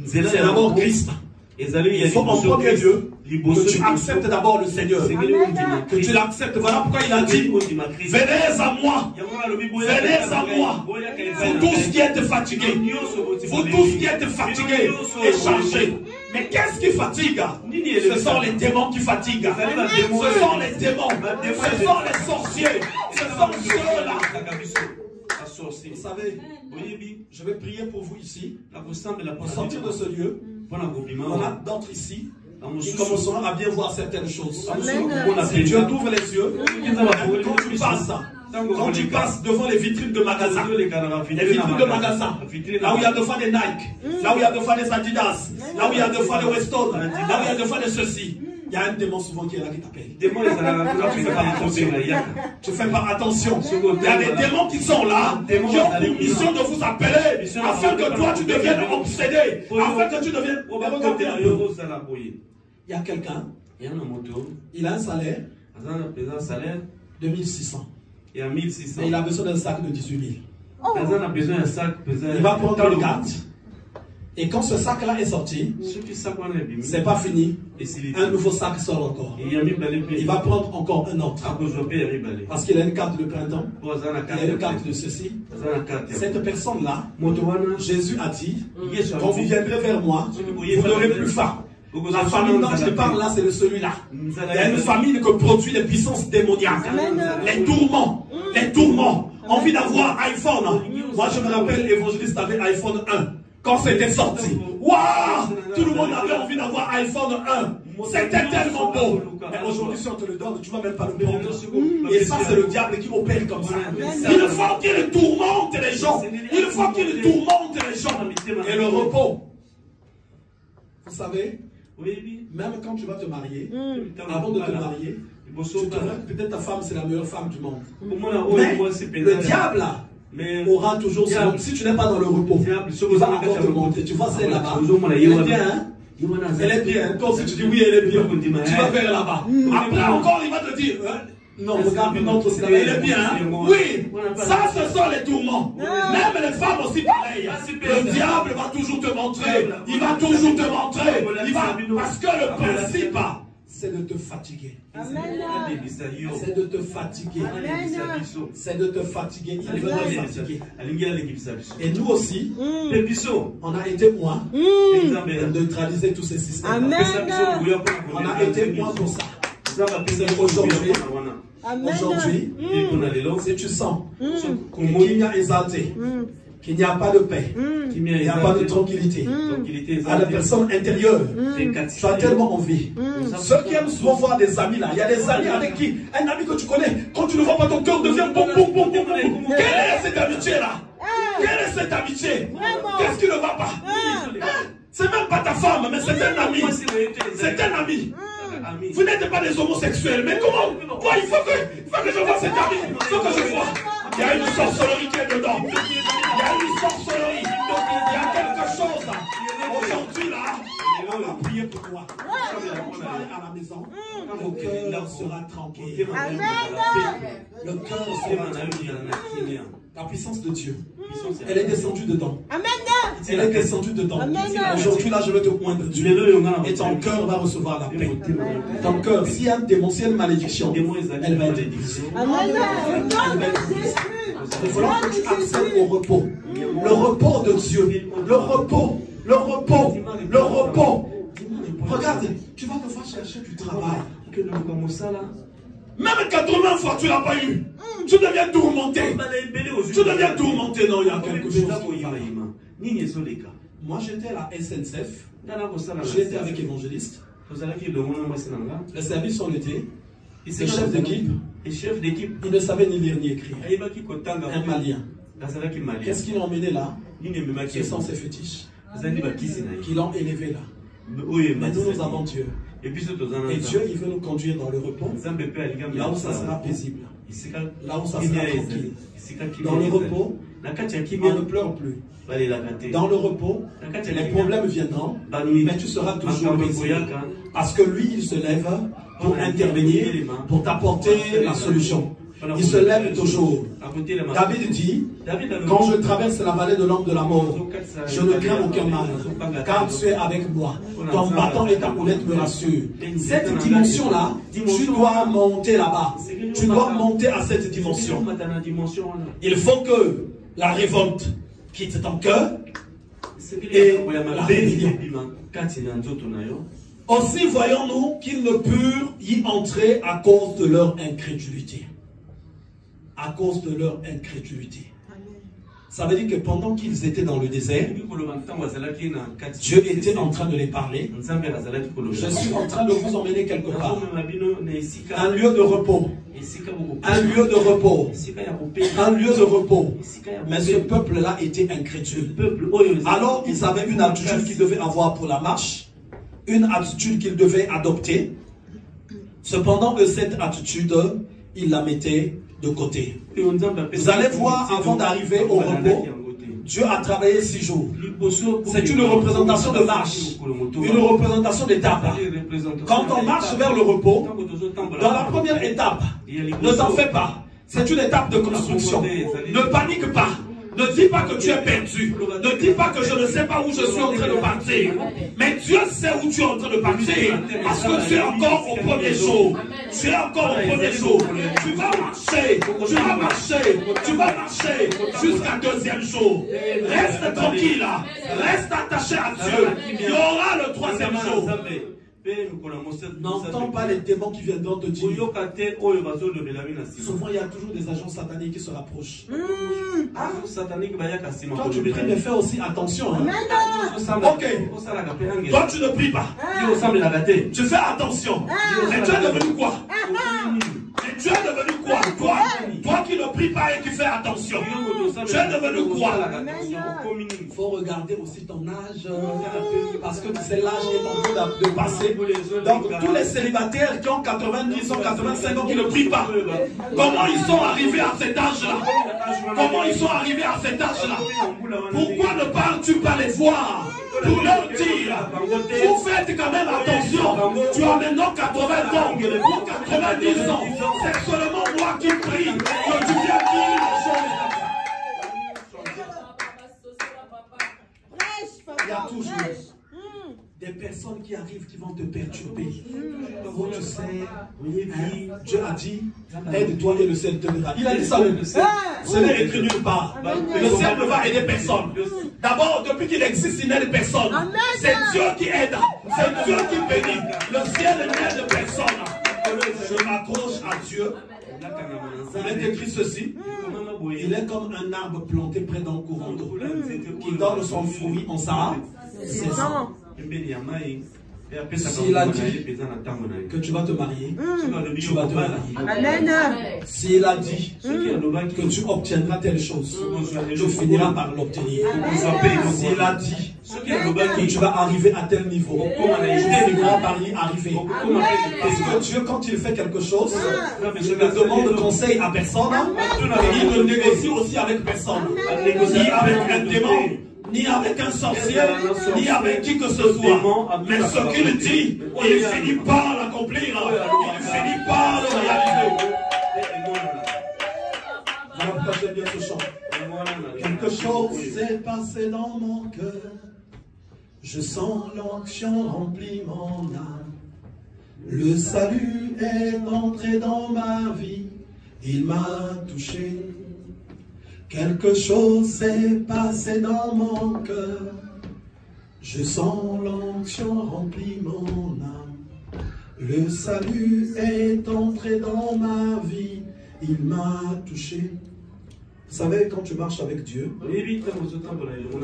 c'est d'abord Christ. Il faut en premier lieu que tu acceptes d'abord le Seigneur. Que tu l'acceptes. Voilà pourquoi il a dit, venez à moi. Venez à moi. Vous tous qui êtes fatigués. Vous tous qui êtes fatigués et chargés. Mais qu'est-ce qui fatigue? Ce sont les démons qui fatiguent. Ce sont les démons. Ce sont les sorciers. Ce sont ceux-là. Vous savez, je vais prier pour vous ici. Pour sortir de ce lieu, on a d'autres ici qui commenceront à bien voir certaines choses. Si Dieu t'ouvre les yeux, quand tu passes devant les vitrines de magasins, les vitrines de magasins, là où il y a deux fois des Nike, là où il y a deux fois des Adidas, là où il y a deux fois des Weston, là où il y a deux fois des ceci, il y a un démon souvent qui est là qui t'appelle. Tu fais pas attention. Il y a des démons qui sont là, qui ont pour mission de vous appeler, afin que toi tu deviennes obsédé, afin que tu deviennes... Regardez un peu. Il y a quelqu'un, il a un salaire de 1600. Et il a besoin d'un sac de 18 000. Il va prendre une carte. Et quand ce sac-là est sorti, c'est pas fini. Un nouveau sac sort encore. Il va prendre encore un autre. Parce qu'il a une carte de printemps. Il a une carte de ceci. Cette personne-là, Jésus a dit, quand vous viendrez vers moi, vous n'aurez plus faim. La famille dont je parle là, c'est de celui-là. Il y a une famille qui produit les puissances démoniaques. Les tourments. Les tourments. Envie d'avoir iPhone. Moi, je me rappelle, l'évangéliste avait iPhone 1. Quand c'était sorti. Waouh! Tout le monde avait envie d'avoir iPhone 1. C'était tellement beau. Mais aujourd'hui, si on te le donne, tu ne vas même pas le prendre. Et ça, c'est le diable qui opère comme ça. Il faut qu'il tourmente les gens. Il faut qu'il tourmente les gens. Et le repos. Vous savez, même quand tu vas te marier, avant de te marier, peut-être ta femme c'est la meilleure femme du monde. Mais le diable là, aura toujours ce nom. Si tu n'es pas dans le repos, il va encore te monter. Tu vois celle là-bas, elle est bien, hein? Elle est bien. Quand si tu dis oui, elle est bien, tu vas vers là-bas. Après encore, il va te dire, non, regarde une autre aussi là-bas, elle est bien. Hein? Oui, ça ce sont les tourments. Même les femmes aussi pareil. Le diable va toujours te montrer. Il va toujours te montrer. Parce que le principe, c'est de te fatiguer. C'est de te fatiguer. C'est de te fatiguer. Il veut te fatiguer. Et nous aussi, on a été moins de neutraliser tous ces systèmes. On a été moins pour ça. Aujourd'hui, si tu sens qu'il y a exalté, qu'il n'y a pas de paix, qu'il n'y a pas de tranquillité, à la personne intérieure, tu as tellement envie. Ceux qui aiment souvent voir des amis là, il y a des amis avec qui, un ami que tu connais, quand tu ne vois pas ton cœur devient boum boum boum boum boum. Quelle est cette amitié là? Quelle est cette amitié? Qu'est-ce qui ne va pas? C'est même pas ta femme, mais c'est un ami. C'est un ami. Vous n'êtes pas des homosexuels, mais comment? Quoi, il faut que je vois cet ami. Il faut que je vois. Il y a une sorcellerie qui est dedans. Il y a une sorcellerie. Il y a quelque chose. Aujourd'hui là, on va prier pour toi. Tu vas aller à la maison. Le cœur sera tranquille. Le cœur sera tranquille. La puissance de Dieu, elle est descendue dedans. Elle est descendue dedans. Aujourd'hui, là, je vais te poindre Dieu. Et ton cœur va recevoir la paix. Ton cœur, s'il y a un démon, s'il y a une malédiction, elle va être brisée. Il faudra que tu accèdes au repos. Le repos de Dieu. Le repos. Le repos. Le repos. Regarde, tu vas devoir chercher du travail. Même 80 fois tu ne l'as pas eu. Tu deviens tourmenté. Tu deviens tourmenté. Non, il y a quelque chose. Moi j'étais à la SNCF. J'étais avec évangéliste. Le service on était. Le chef d'équipe. Il ne savait ni lire ni écrire. Un Malien. Qu'est-ce qu'il a emmené là? Ce sont ses fétiches. Qui l'ont élevé là. Mais nous avons Dieu. Et Dieu, il veut nous conduire dans le repos, là où ça sera paisible, là où ça sera tranquille. Dans le repos, on ne pleure plus. Dans le repos, les problèmes viendront, mais tu seras toujours paisible. Parce que lui, il se lève pour intervenir, pour t'apporter la solution. Il se lève toujours. David dit, quand je traverse la vallée de l'ombre de la mort, je ne crains aucun mal, car tu es avec moi. Ton bâton et ta houlette me rassurent. Cette dimension-là, tu dois monter là-bas. Tu dois monter à cette dimension. Il faut que la révolte quitte ton cœur et la rébellion. Aussi voyons-nous qu'ils ne purent y entrer à cause de leur incrédulité. À cause de leur incrédulité. Ça veut dire que pendant qu'ils étaient dans le désert, Dieu était en train de les parler. Je suis en train de vous emmener quelque part. Un lieu de repos. Un lieu de repos. Un lieu de repos. Mais ce peuple-là était incrédule. Alors ils avaient une attitude qu'ils devaient avoir pour la marche. Une attitude qu'ils devaient adopter. Cependant, cette attitude, ils la mettaient de côté. Vous allez voir, avant d'arriver au repos, Dieu a travaillé 6 jours. C'est une représentation de marche, une représentation d'étape. Quand on marche vers le repos, dans la première étape, ne t'en fais pas. C'est une étape de construction. Ne panique pas. Ne dis pas que tu es perdu. Ne dis pas que je ne sais pas où je suis en train de partir. Mais Dieu sait où tu es en train de partir. Parce que tu es encore au premier jour. Tu es encore au premier jour. Tu vas marcher. Tu vas marcher. Tu vas marcher jusqu'à 2e jour. Reste tranquille là. Reste attaché à Dieu. Il y aura le 3e jour. N'entends pas les démons qui viendront te dire. Souvent il y a toujours des agents sataniques qui se rapprochent. Quand tu pries, mais fais aussi attention. Hein? Ok. Toi tu ne pries pas. Tu fais attention. Mais tu es devenu quoi? Mais tu es devenu quoi? Toi qui ne pries pas et qui fais attention. Tu es devenu quoi? Il faut regarder aussi ton âge. Parce que tu sais l'âge est en train de passer. Donc tous les célibataires qui ont 90 ans, 85 ans qui ne prient pas, comment ils sont arrivés à cet âge-là? Comment ils sont arrivés à cet âge-là? Pourquoi ne parles-tu pas les voir pour leur dire, vous faites quand même attention, tu as maintenant 80 ans ou 90 ans, c'est seulement moi qui prie que tu viens dire les choses. Il y a toujours des personnes qui arrivent qui vont te perturber. Oh, tu sais, hein, Dieu a dit, aide-toi et le ciel te donnera. Il a dit ça, ce n'est écrit nulle part. Le ciel ne va aider personne. D'abord, depuis qu'il existe, il n'aide personne. C'est Dieu qui aide. C'est Dieu qui bénit. Le ciel n'aide personne. Je m'accroche à Dieu. Il est écrit ceci. Il est comme un arbre planté près d'un courant d'eau qui donne son fruit en sa saison. S'il a dit que tu vas te marier, tu vas te marier. Amen. S'il a dit que tu obtiendras telle chose, tu finiras par l'obtenir. S'il a dit que tu vas arriver à tel niveau, tu finiras par y arriver. Parce que Dieu, quand il fait quelque chose, il ne demande conseil à personne, il ne négocie aussi avec personne, ni avec un démon, ni avec un sorcier, ni avec qui que ce soit. Mais ce qu'il dit, il finit par l'accomplir. Il finit par le réaliser. Voilà pourquoi j'aime bien ce chant. Quelque chose s'est passé dans mon cœur. Je sens l'onction remplir mon âme. Le salut est entré dans ma vie. Il m'a touché. Quelque chose s'est passé dans mon cœur. Je sens l'onction remplir mon âme. Le salut est entré dans ma vie. Il m'a touché. Vous savez, quand tu marches avec Dieu, il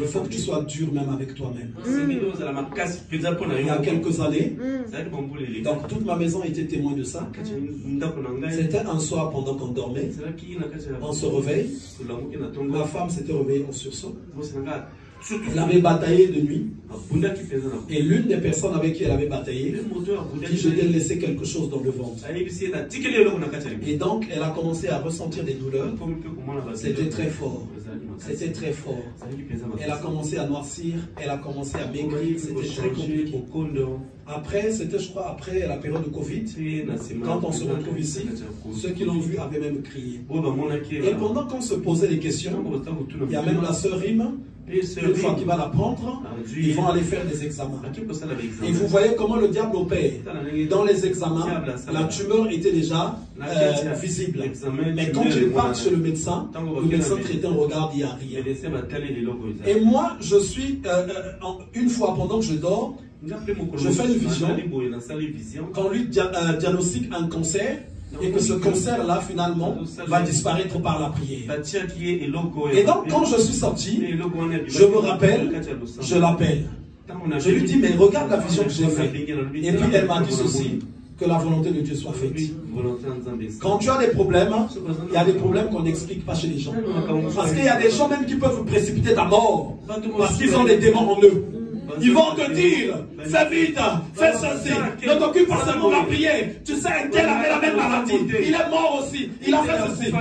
faut que tu sois dur même avec toi-même. Il y a quelques années, donc toute ma maison était témoin de ça. C'était un soir pendant qu'on dormait, on se réveille, ma femme s'était réveillée en sursaut. Elle avait bataillé de nuit. Et l'une des personnes avec qui elle avait bataillé, dit je t'ai laissé quelque chose dans le ventre. Et donc elle a commencé à ressentir des douleurs. C'était très fort. C'était très fort. Elle a commencé à noircir, elle a commencé à maigrir, c'était très compliqué. Après, c'était, je crois, après la période de Covid, quand on se retrouve ici, ceux qui l'ont vu avaient même crié. Et pendant qu'on se posait des questions, il y a même la sœur Rime, une fois qu'il va la prendre, ils vont aller faire des examens. Et vous voyez comment le diable opère. Dans les examens, la tumeur était déjà visible. Mais quand il part chez le médecin traitant regarde, il n'y a rien. Et moi, je suis, une fois pendant que je dors, je fais une vision. Quand lui diagnostique un cancer, et que ce cancer-là, finalement, va disparaître par la prière. Et donc, quand je suis sorti, je me rappelle, je l'appelle. Je lui dis, mais regarde la vision que j'ai faite. Et puis, elle m'a dit ceci, que la volonté de Dieu soit faite. Quand tu as des problèmes, il y a des problèmes qu'on n'explique pas chez les gens. Parce qu'il y a des gens même qui peuvent vous précipiter ta mort, parce qu'ils ont des démons en eux. Ils vont te dire, fais vite, fais ceci, ne t'occupe pas seulement de la prière. Tu sais, un tel avait la même maladie, il est mort aussi, il a fait ceci.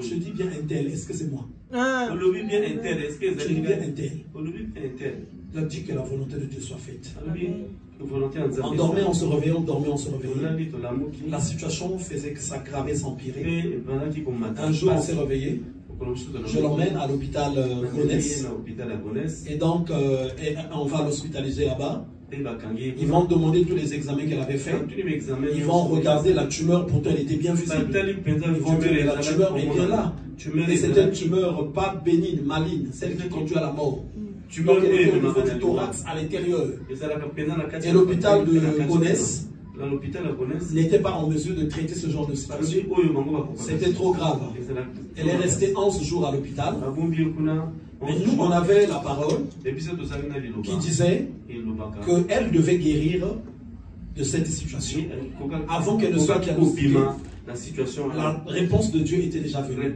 Je dis bien un tel, est-ce que c'est moi? Je dis bien un tel. Il a dit que la volonté de Dieu soit faite. On dormait, on se réveillait, on dormait, on se réveillait. La situation faisait que ça s'aggravait, s'empirait. Un jour, on s'est réveillé. Je l'emmène à l'hôpital Gonesse. Et donc, on va l'hospitaliser là-bas. Ils vont demander tous les examens qu'elle avait fait. Ils vont regarder la tumeur, pourtant elle était bien visible. Ils vont dire que la tumeur est bien là. Et c'était une tumeur pas bénigne, maligne, celle qui conduit à la mort. Donc elle était au niveau du thorax à l'intérieur. Et l'hôpital de Gonesse n'était pas en mesure de traiter ce genre de situation. C'était trop grave. Elle est restée 11 jours à l'hôpital. Mais nous, on avait la parole qui disait qu'elle devait guérir de cette situation avant qu'elle ne soit diagnostiquée. La réponse de Dieu était déjà venue.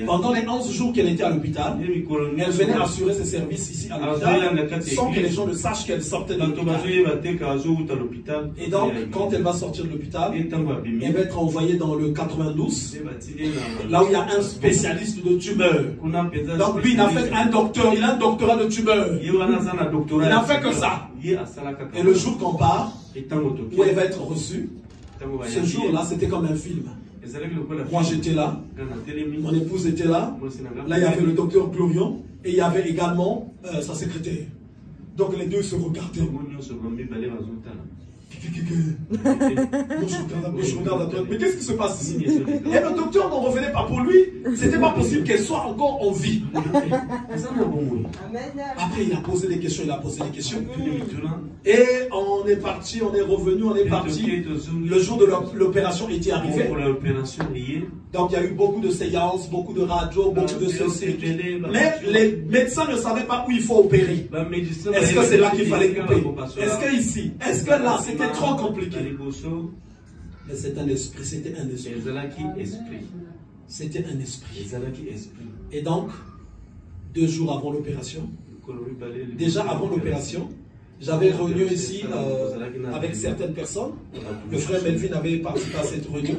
Pendant les 11 jours qu'elle était à l'hôpital, elle venait assurer ses services ici à l'hôpital sans que les gens ne sachent qu'elle sortait de l'hôpital. Et donc, quand elle va sortir de l'hôpital, elle va être envoyée dans le 92, là où il y a un spécialiste de tumeurs. Donc lui, il a fait un docteur, il a un doctorat de tumeurs. Il n'a fait que ça. Et le jour qu'on part, où elle va être reçue, ce jour-là, c'était comme un film. Moi, j'étais là. Mon épouse était là. Là, il y avait le docteur Glorion. Et il y avait également sa secrétaire. Donc, les deux se regardaient. Je regarde à toi. Mais qu'est-ce qui se passe ici? Et le docteur n'en revenait pas pour lui. C'était pas possible qu'elle soit encore en vie. Après, il a posé des questions, Et on est parti, on est revenu, on est parti. Le jour de l'opération était arrivé. Donc il y a eu beaucoup de séances, beaucoup de radios, beaucoup de ceci. Mais les médecins ne savaient pas où il faut opérer. Est-ce que c'est là qu'il fallait couper? Est-ce que ici? Est-ce que là? C'était trop compliqué. Mais c'est un esprit, c'était un esprit. C'était un esprit. Et donc, 2 jours avant l'opération, déjà avant l'opération, j'avais réuni ici avec certaines personnes. Le frère Melvin avait participé à cette réunion.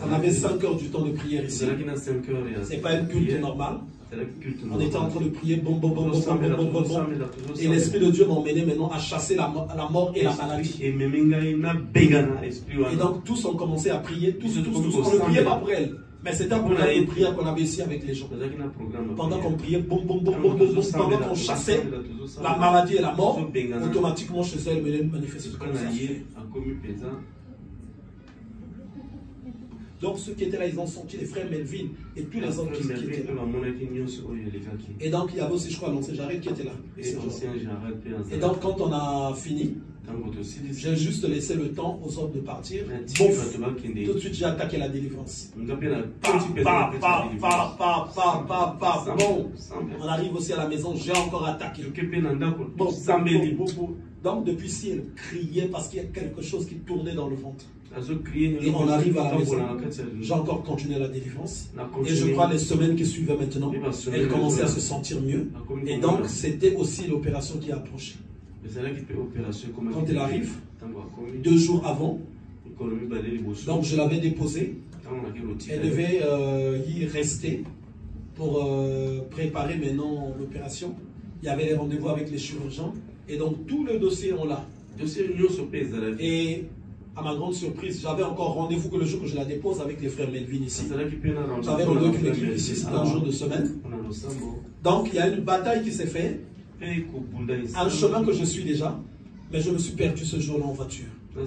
On avait 5 heures du temps de prière ici. Ce n'est pas une culte normale. On était en train de prier, bon. Et l'Esprit de Dieu m'emmenait maintenant à chasser la mort et la maladie. Et donc tous ont commencé à prier, tous. On ne priait pas pour elle. Mais c'était un programme de prière qu'on avait ici avec les gens. Pendant qu'on priait, pendant qu'on chassait la maladie et la mort, automatiquement chez elle venait manifester. Donc ceux qui étaient là, ils ont senti les frères Melvin et tous les autres qui étaient là. Et donc il y avait aussi, je crois, l'ancien Jared qui était là. Et donc quand on a fini, j'ai juste laissé le temps aux autres de partir. Tout de suite, j'ai attaqué la délivrance. Bon, on arrive aussi à la maison, j'ai encore attaqué. Donc depuis ici, elle criait parce qu'il y a quelque chose qui tournait dans le ventre. Et on arrive à la maison, j'ai encore continué la délivrance. Et je crois les semaines qui suivaient maintenant, elle commençait à se sentir mieux. Et donc c'était aussi l'opération qui approchait. Quand elle arrive, 2 jours avant, donc je l'avais déposée. Elle devait y rester pour préparer maintenant l'opération. Il y avait les rendez-vous avec les chirurgiens. Et donc tous les dossiers ont là. Et à ma grande surprise, j'avais encore rendez-vous que le jour que je la dépose avec les frères Melvin ici. J'avais rendez-vous avec l'équipe ici, c'était un jour de semaine. Donc il y a une bataille qui s'est faite, un chemin que je suis déjà, mais je me suis perdu ce jour-là en voiture. Je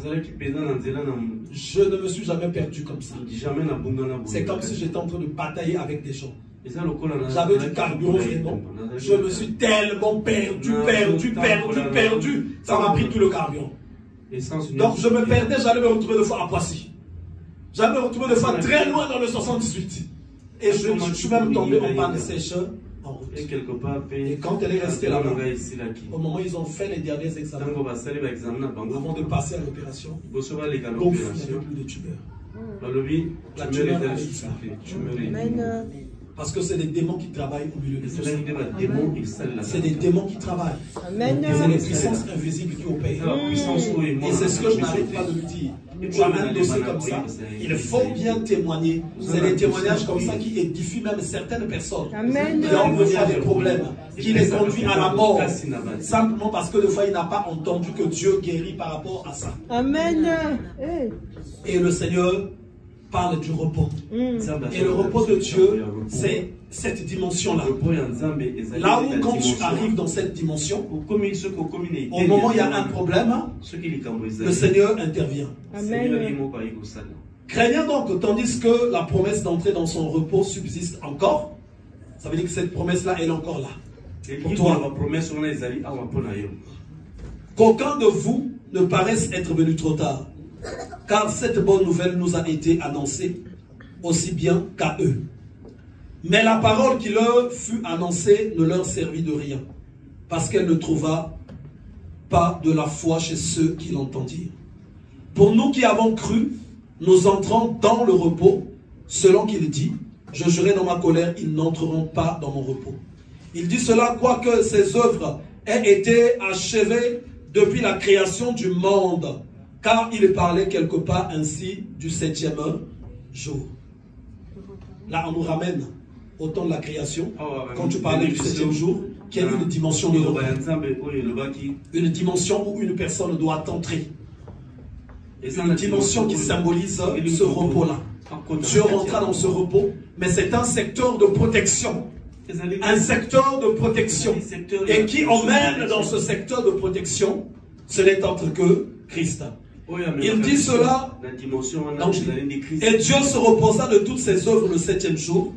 ne me suis jamais perdu comme ça. C'est comme si j'étais en train de batailler avec des gens. J'avais du carburant vraiment. Je me suis tellement perdu. Ça m'a pris tout le carburant. Donc je me perdais, j'allais me retrouver de fois à Poissy. J'allais me retrouver de fois très loin dans le 78. Et je suis même tombé en panne sèche en route. Et quand elle est restée là-bas, au moment où ils ont fait les derniers examens, avant de passer à l'opération, il n'y avait plus de tumeur. La tumeur a disparu. Parce que c'est des démons qui travaillent au milieu de tout ça. C'est des démons qui travaillent. C'est les puissances invisibles qui opèrent. Et c'est ce que je n'arrête pas de le dire. Tu as un dossier comme ça, il faut bien témoigner. C'est des témoignages comme ça qui édifient même certaines personnes qui ont mené à des problèmes, qui les conduisent à la mort. Simplement parce que des fois il n'a pas entendu que Dieu guérit par rapport à ça. Amen. Et le Seigneur parle du repos. Et le repos de Dieu, c'est cette dimension-là. Là où quand tu arrives dans cette dimension, au moment où il y a un problème, le Seigneur intervient. Craignant donc, tandis que la promesse d'entrer dans son repos subsiste encore, ça veut dire que cette promesse-là, elle est encore là. Pour toi. Qu'aucun de vous ne paraisse être venu trop tard. Car cette bonne nouvelle nous a été annoncée aussi bien qu'à eux. Mais la parole qui leur fut annoncée ne leur servit de rien, parce qu'elle ne trouva pas de la foi chez ceux qui l'entendirent. Pour nous qui avons cru, nous entrons dans le repos, selon qu'il dit, je jurai dans ma colère, ils n'entreront pas dans mon repos. Il dit cela, quoique ses œuvres aient été achevées depuis la création du monde, car il parlait quelque part ainsi du 7e jour. Là, on nous ramène au temps de la création, quand tu parlais du 7e jour, qui est une dimension de repos. Une dimension où une personne doit entrer. Une dimension qui symbolise ce repos-là. Dieu rentra dans ce repos, mais c'est un secteur de protection. Un secteur de protection. Et qui emmène dans ce secteur de protection, ce n'est autre que Christ. Il dit cela, et Dieu se reposa de toutes ses œuvres le 7e jour,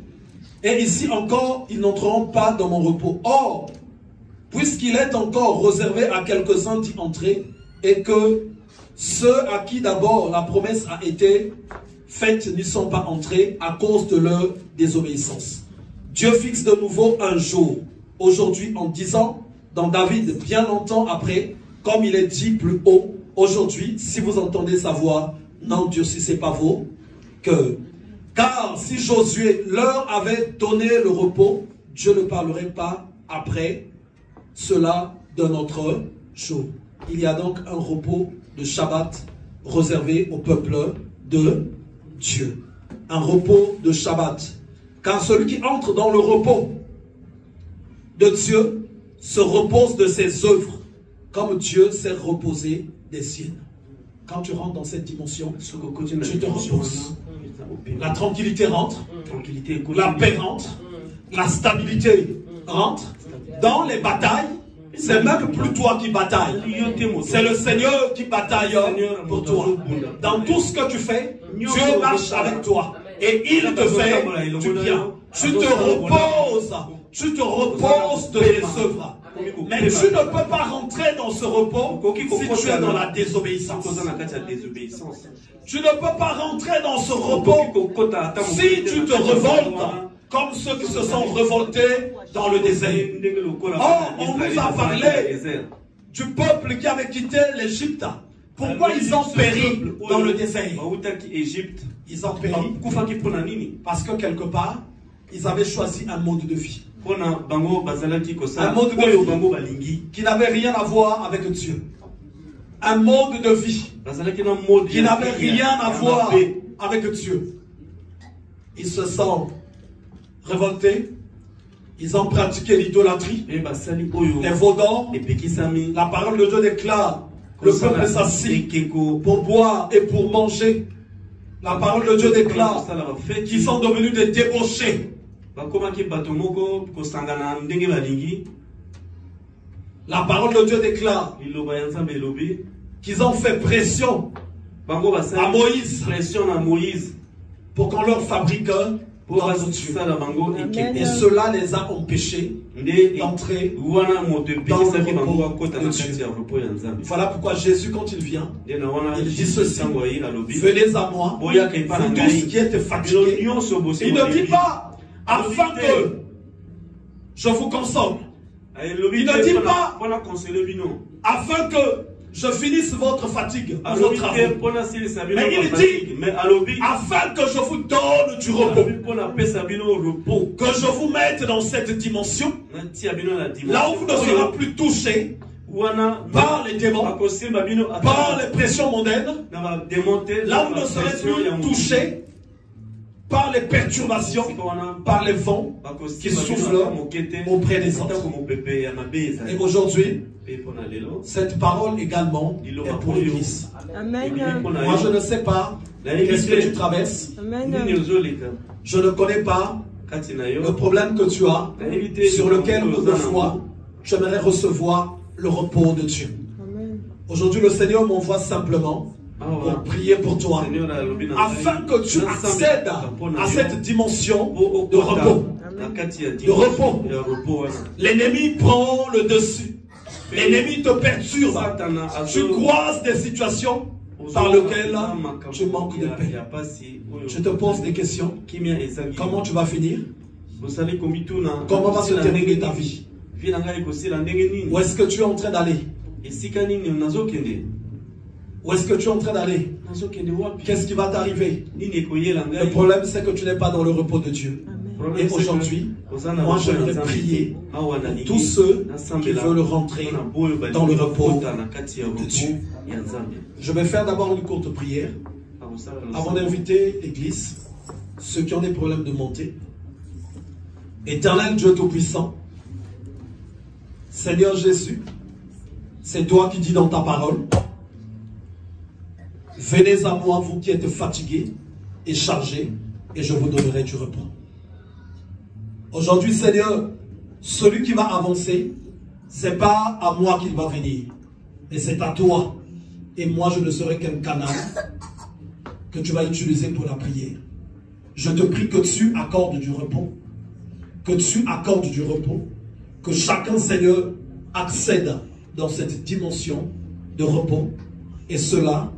et ici encore, ils n'entreront pas dans mon repos. Or, puisqu'il est encore réservé à quelques-uns d'y entrer, et que ceux à qui d'abord la promesse a été faite n'y sont pas entrés à cause de leur désobéissance. Dieu fixe de nouveau un jour, aujourd'hui en disant, dans David, bien longtemps après, comme il est dit plus haut, aujourd'hui, si vous entendez sa voix, n'endurcissez pas vos cœurs. Car si Josué leur avait donné le repos, Dieu ne parlerait pas après cela d'un autre jour. Il y a donc un repos de Shabbat réservé au peuple de Dieu. Un repos de Shabbat. Car celui qui entre dans le repos de Dieu se repose de ses œuvres, comme Dieu s'est reposé des siennes. Quand tu rentres dans cette dimension, tu te reposes. La tranquillité rentre, la paix rentre, la stabilité rentre. Dans les batailles, c'est même plus toi qui bataille, c'est le Seigneur qui bataille pour toi. Dans tout ce que tu fais, Dieu marche avec toi et il te fait du bien. Tu te reposes de tes œuvres. Mais tu ne peux pas rentrer dans ce repos si tu es dans la désobéissance. Tu ne peux pas rentrer dans ce repos si tu te révoltes comme ceux qui se sont révoltés dans le désert. Or, on nous a parlé du peuple qui avait quitté l'Égypte. Pourquoi ils ont péri dans le désert? Ils ont péri parce que quelque part, ils avaient choisi un mode de vie. Un mode de vie qui n'avait rien à voir avec Dieu. Un mode de vie qui n'avait rien à voir avec Dieu. Ils se sont révoltés Ils ont pratiqué l'idolâtrie, les veaux d'or. La parole de Dieu déclare le peuple s'assit pour boire et pour manger. La parole de Dieu déclare qu'ils sont devenus des débauchés. La parole de Dieu déclare qu'ils ont fait pression à Moïse pour qu'on leur fabrique un Dieu. Et cela les a empêchés d'entrer dans le repos de Dieu. Voilà pourquoi Jésus, quand il vient, il dit ceci: venez à moi, vous tous qui êtes fatigués. Il ne dit pas afin que je vous console. Il ne dit pas afin que je finisse votre fatigue, vos travaux. Mais il dit afin que je vous donne du repos, que je vous mette dans cette dimension, là où vous ne serez plus touché par les démons, par les pressions mondaines, là où vous ne serez plus touché par les perturbations, par les vents qui soufflent auprès des autres. Et aujourd'hui, cette parole également est pour l'Église. Moi, je ne sais pas qu'est-ce que tu traverses. Je ne connais pas le problème que tu as, sur lequel, de foi, j'aimerais recevoir le repos de Dieu. Aujourd'hui, le Seigneur m'envoie simplement pour prier pour toi, afin que tu accèdes à cette dimension de repos. De repos. L'ennemi prend le dessus. L'ennemi te perturbe. Tu croises des situations par lesquelles tu manques de paix. Je te pose des questions. Comment tu vas finir? Comment va se terminer ta vie? Où est-ce que tu es en train d'aller? Où est-ce que tu es en train d'aller? Qu'est-ce qui va t'arriver? Le problème, c'est que tu n'es pas dans le repos de Dieu. Et aujourd'hui, moi, j'aimerais prier pour tous ceux qui veulent rentrer dans le repos de Dieu. Je vais faire d'abord une courte prière avant d'inviter l'Église, ceux qui ont des problèmes de montée. Éternel Dieu Tout-Puissant, Seigneur Jésus, c'est toi qui dis dans ta parole: venez à moi, vous qui êtes fatigués et chargés, et je vous donnerai du repos. Aujourd'hui, Seigneur, celui qui va avancer, ce n'est pas à moi qu'il va venir, mais c'est à toi. Et moi, je ne serai qu'un canal que tu vas utiliser pour la prière. Je te prie que tu accordes du repos, que tu accordes du repos, que chacun, Seigneur, accède dans cette dimension de repos, et cela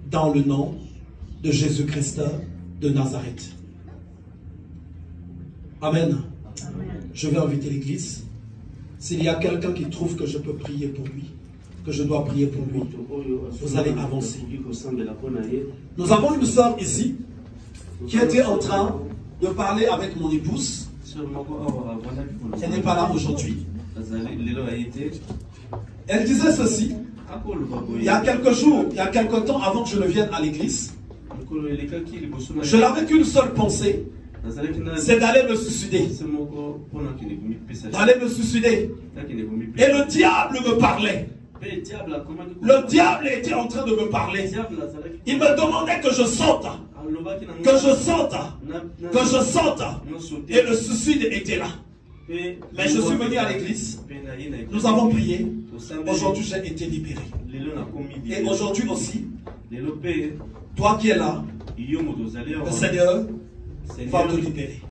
dans le nom de Jésus-Christ de Nazareth. Amen. Je vais inviter l'Église. S'il y a quelqu'un qui trouve que je peux prier pour lui, que je dois prier pour lui, vous allez avancer. Nous avons une sœur ici qui était en train de parler avec mon épouse. Elle n'est pas là aujourd'hui. Elle disait ceci: il y a quelques jours, il y a quelques temps avant que je ne vienne à l'église, je n'avais qu'une seule pensée, c'est d'aller me suicider. D'aller me suicider. Et le diable me parlait. Le diable était en train de me parler. Il me demandait que je sorte. Que je sorte. Que je sorte. Et le suicide était là. Mais je suis venu à l'église. Nous avons prié. Aujourd'hui, j'ai été libéré. Et aujourd'hui aussi, toi qui es là, le Seigneur va te libérer.